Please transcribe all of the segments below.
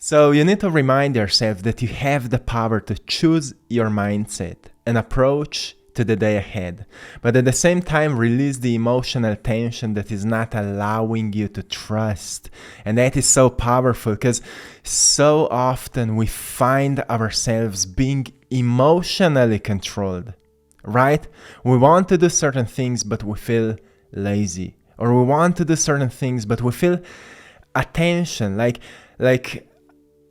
So you need to remind yourself that you have the power to choose your mindset and approach to the day ahead, but at the same time release the emotional tension that is not allowing you to trust. And that is so powerful because so often we find ourselves being emotionally controlled, right? We want to do certain things, but we feel lazy. Or we want to do certain things, but we feel attention, like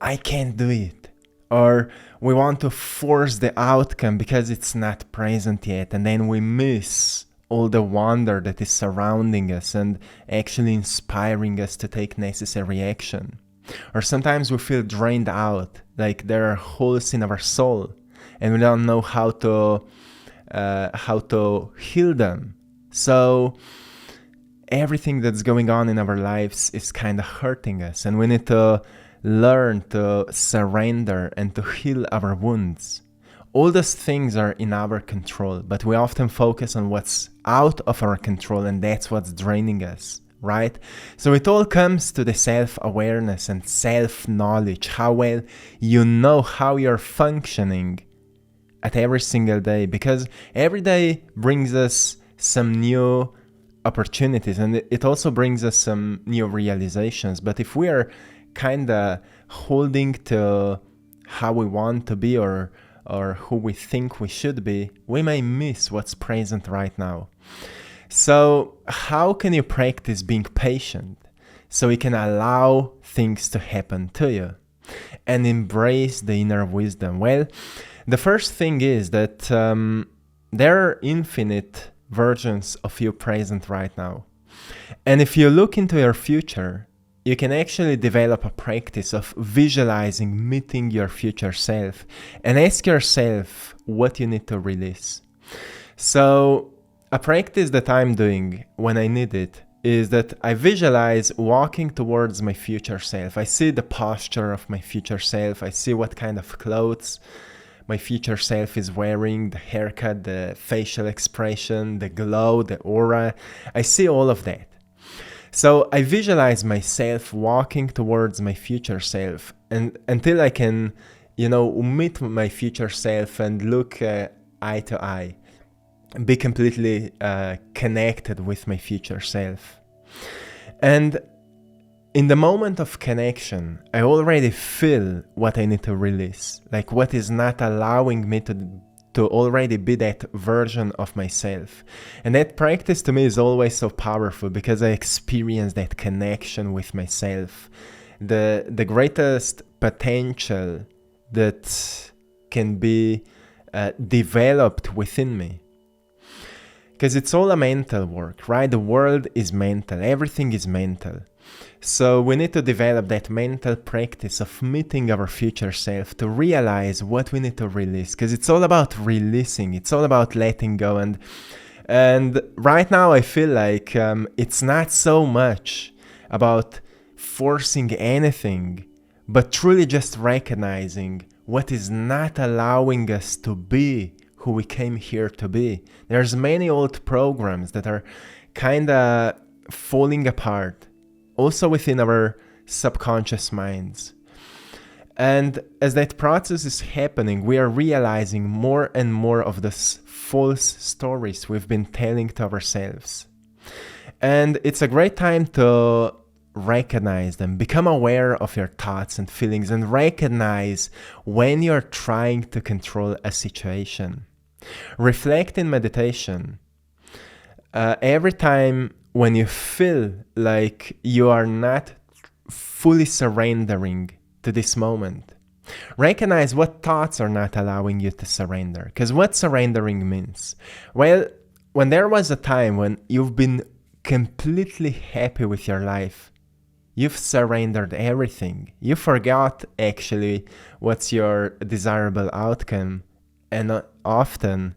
I can't do it. Or we want to force the outcome because it's not present yet, and then we miss all the wonder that is surrounding us and actually inspiring us to take necessary action. Or sometimes we feel drained out, like there are holes in our soul, and we don't know how to heal them. So everything that's going on in our lives is kind of hurting us, and we need to learn to surrender and to heal our wounds. All those things are in our control, but we often focus on what's out of our control, and that's what's draining us, right? So it all comes to the self-awareness and self-knowledge, how well you know how you're functioning at every single day, because every day brings us some new opportunities, and it also brings us some new realizations. But if we are kind of holding to how we want to be or who we think we should be, we may miss what's present right now. So how can you practice being patient so you can allow things to happen to you and embrace the inner wisdom? Well, the first thing is that there are infinite versions of you present right now. And if you look into your future, you can actually develop a practice of visualizing meeting your future self and ask yourself what you need to release. So a practice that I'm doing when I need it is that I visualize walking towards my future self. I see the posture of my future self. I see what kind of clothes my future self is wearing, the haircut, the facial expression, the glow, the aura. I see all of that. So I visualize myself walking towards my future self, and until I can, meet my future self and look eye to eye, be completely connected with my future self. And in the moment of connection, I already feel what I need to release, like what is not allowing me to already be that version of myself. And that practice to me is always so powerful because I experience that connection with myself, the greatest potential that can be developed within me. Because it's all a mental work, right? The world is mental, everything is mental. So we need to develop that mental practice of meeting our future self to realize what we need to release, because it's all about releasing, it's all about letting go. And right now I feel like it's not so much about forcing anything, but truly just recognizing what is not allowing us to be who we came here to be. There's many old programs that are kind of falling apart, also within our subconscious minds. And as that process is happening, we are realizing more and more of these false stories we've been telling to ourselves. And it's a great time to recognize them, become aware of your thoughts and feelings, and recognize when you're trying to control a situation. Reflect in meditation. Every time when you feel like you are not fully surrendering to this moment, recognize what thoughts are not allowing you to surrender. Because what surrendering means? Well, when there was a time when you've been completely happy with your life, you've surrendered everything. You forgot actually what's your desirable outcome, and often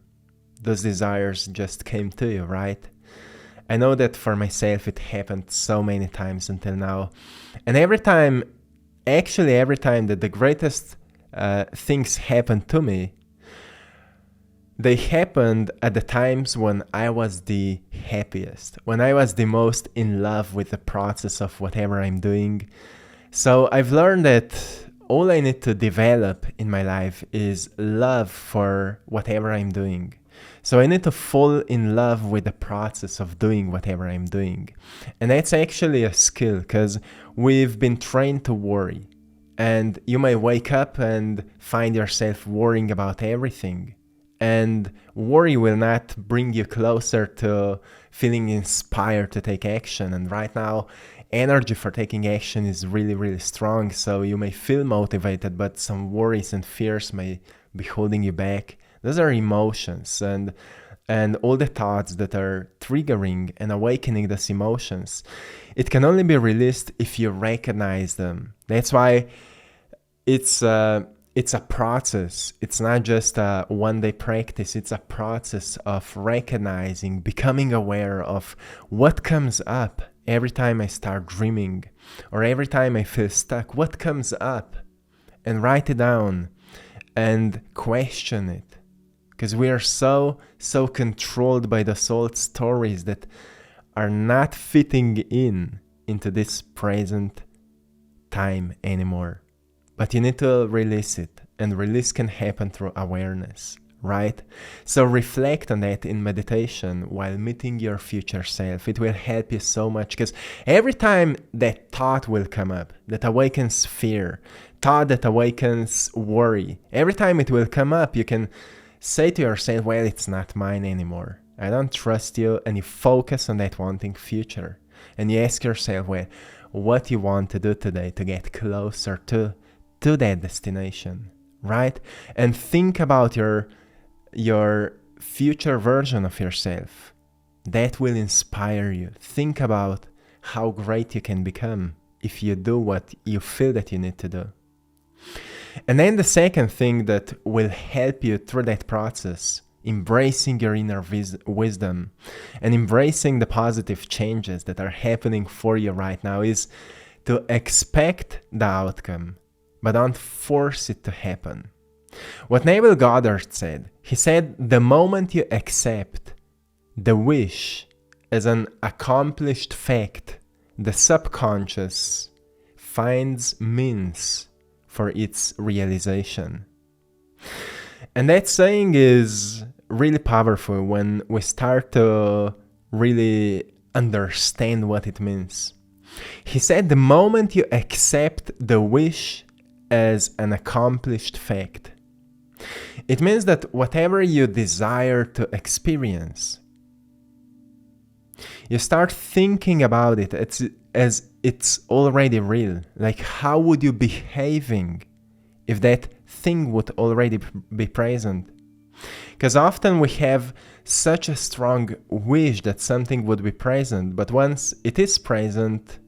those desires just came to you, right? I know that for myself it happened so many times until now. And every time that the greatest things happened to me, they happened at the times when I was the happiest, when I was the most in love with the process of whatever I'm doing. So I've learned that all I need to develop in my life is love for whatever I'm doing. So I need to fall in love with the process of doing whatever I'm doing. And that's actually a skill, because we've been trained to worry. And you may wake up and find yourself worrying about everything. And worry will not bring you closer to feeling inspired to take action. And right now, energy for taking action is really, really strong. So you may feel motivated, but some worries and fears may be holding you back. Those are emotions, and all the thoughts that are triggering and awakening those emotions. It can only be released if you recognize them. That's why it's a process. It's not just a one-day practice. It's a process of recognizing, becoming aware of what comes up every time I start dreaming, or every time I feel stuck. What comes up? And write it down and question it. Because we are so controlled by the old stories that are not fitting into this present time anymore. But you need to release it, and release can happen through awareness, right? So reflect on that in meditation while meeting your future self. It will help you so much, because every time that thought will come up, that awakens fear, thought that awakens worry, every time it will come up, you can say to yourself, well, it's not mine anymore. I don't trust you. And you focus on that wanting future. And you ask yourself, well, what you want to do today to get closer to that destination, right? And think about your future version of yourself. That will inspire you. Think about how great you can become if you do what you feel that you need to do. And then the second thing that will help you through that process, embracing your inner wisdom and embracing the positive changes that are happening for you right now, is to expect the outcome, but don't force it to happen. What Neville Goddard said, he said, the moment you accept the wish as an accomplished fact, the subconscious finds means for its realization. And that saying is really powerful when we start to really understand what it means. He said, the moment you accept the wish as an accomplished fact, it means that whatever you desire to experience, you start thinking about it as it's already real. Like, how would you be behaving if that thing would already be present? Because often we have such a strong wish that something would be present, but once it is present,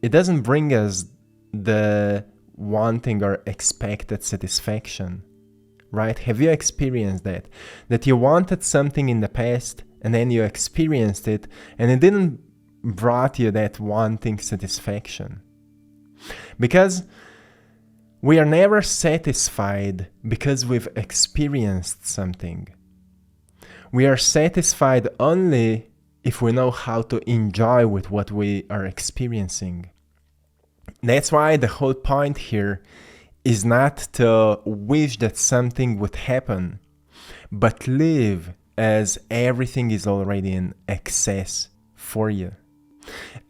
it doesn't bring us the wanting or expected satisfaction, right? Have you experienced that? That you wanted something in the past and then you experienced it and it didn't brought you that wanting satisfaction. Because we are never satisfied because we've experienced something. We are satisfied only if we know how to enjoy with what we are experiencing. That's why the whole point here is not to wish that something would happen, but live as everything is already in excess for you.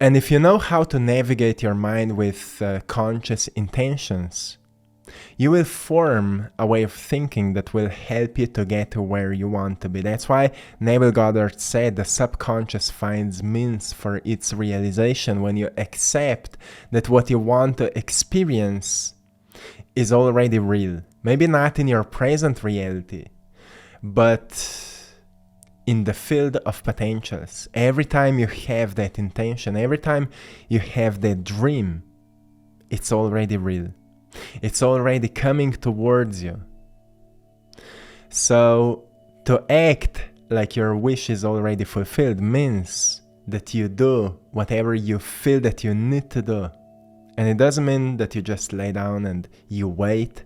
And if you know how to navigate your mind with conscious intentions, you will form a way of thinking that will help you to get to where you want to be. That's why Neville Goddard said the subconscious finds means for its realization when you accept that what you want to experience is already real. Maybe not in your present reality, but in the field of potentials. Every time you have that intention, every time you have that dream, it's already real. It's already coming towards you. So to act like your wish is already fulfilled means that you do whatever you feel that you need to do. And it doesn't mean that you just lay down and you wait.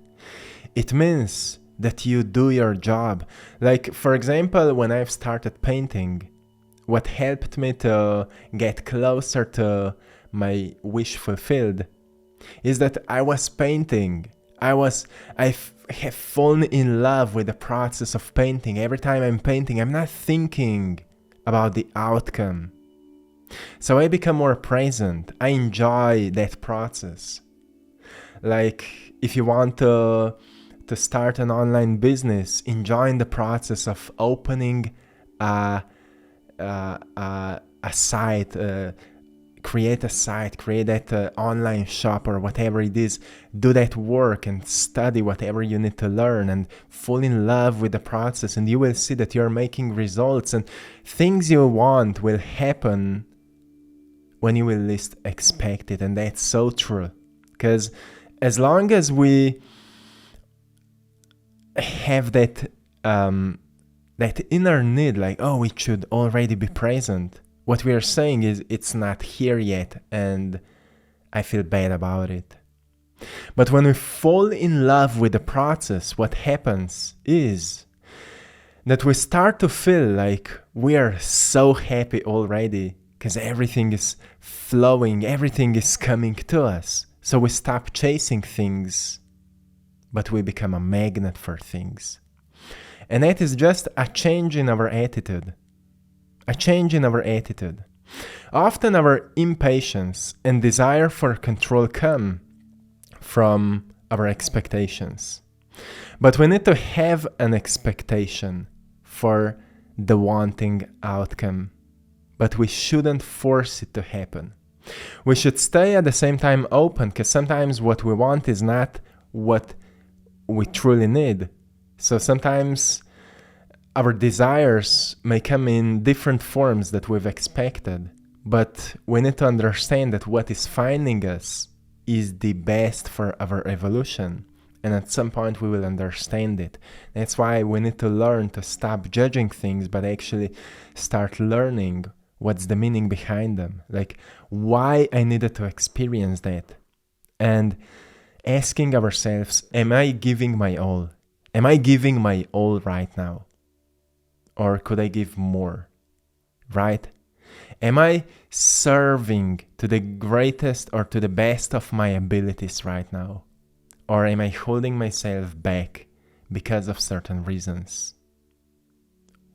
It means that you do your job. Like, for example, when I've started painting, what helped me to get closer to my wish fulfilled is that I was painting. I have fallen in love with the process of painting. Every time I'm painting, I'm not thinking about the outcome. So I become more present. I enjoy that process. Like if you want to start an online business, enjoying the process of opening a site, create a site, create that online shop or whatever it is, do that work and study whatever you need to learn and fall in love with the process, and you will see that you're making results and things you want will happen when you will least expect it. And that's so true, because as long as we have that inner need, like, oh, it should already be present, what we are saying is it's not here yet and I feel bad about it. But when we fall in love with the process, what happens is that we start to feel like we are so happy already because everything is flowing, everything is coming to us. So we stop chasing things, but we become a magnet for things. And that is just a change in our attitude. A change in our attitude. Often our impatience and desire for control come from our expectations. But we need to have an expectation for the wanting outcome. But we shouldn't force it to happen. We should stay at the same time open, because sometimes what we want is not what we truly need. So sometimes our desires may come in different forms that we've expected, but we need to understand that what is finding us is the best for our evolution. And at some point we will understand it. That's why we need to learn to stop judging things, but actually start learning what's the meaning behind them. Like why I needed to experience that. And asking ourselves, am I giving my all? Am I giving my all right now? Or could I give more? Right? Am I serving to the greatest or to the best of my abilities right now? Or am I holding myself back because of certain reasons?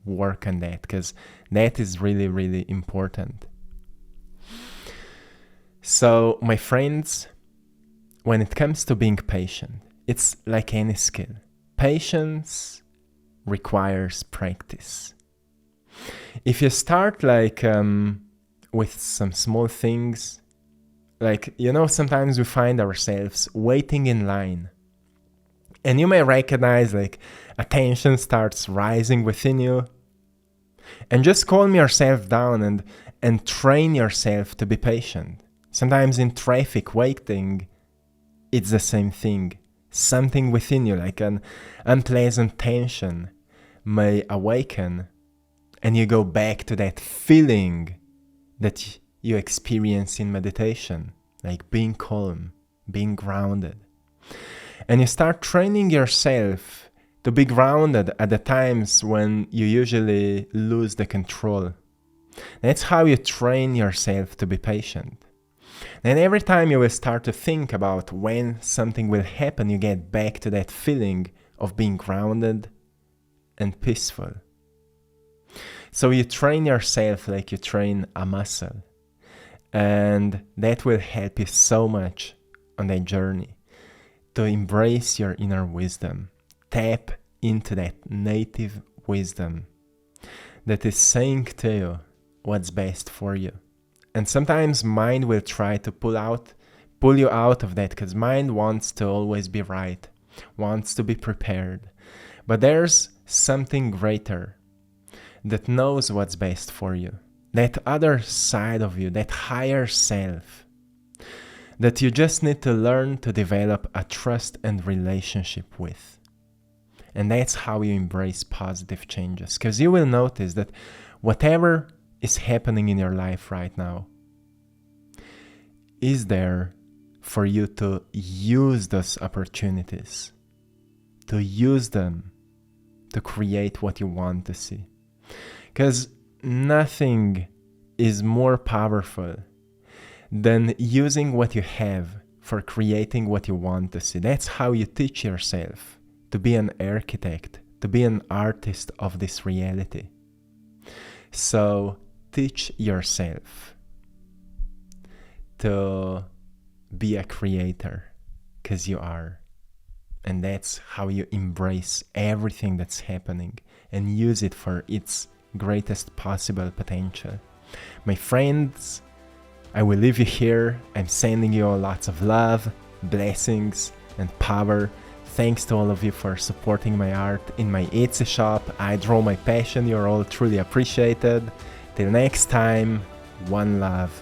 Work on that, because that is really, really important. So, my friends, when it comes to being patient, it's like any skill. Patience requires practice. If you start with some small things, sometimes we find ourselves waiting in line, and you may recognize a tension starts rising within you, and just calm yourself down and train yourself to be patient. Sometimes in traffic waiting, it's the same thing. Something within you, like an unpleasant tension, may awaken, and you go back to that feeling that you experience in meditation, like being calm, being grounded. And you start training yourself to be grounded at the times when you usually lose the control. That's how you train yourself to be patient. Then every time you will start to think about when something will happen, you get back to that feeling of being grounded and peaceful. So you train yourself like you train a muscle. And that will help you so much on that journey to embrace your inner wisdom. Tap into that native wisdom that is saying to you what's best for you. And sometimes mind will try to pull you out of that, because mind wants to always be right, wants to be prepared. But there's something greater that knows what's best for you. That other side of you, that higher self, that you just need to learn to develop a trust and relationship with. And that's how you embrace positive changes. Because you will notice that whatever is happening in your life right now is there for you to use those opportunities, to use them to create what you want to see. Because nothing is more powerful than using what you have for creating what you want to see. That's how you teach yourself to be an architect, to be an artist of this reality. So teach yourself to be a creator, because you are. And that's how you embrace everything that's happening and use it for its greatest possible potential. My friends, I will leave you here. I'm sending you all lots of love, blessings, and power. Thanks to all of you for supporting my art in my Etsy shop. I draw my passion. You're all truly appreciated. Till next time, one love.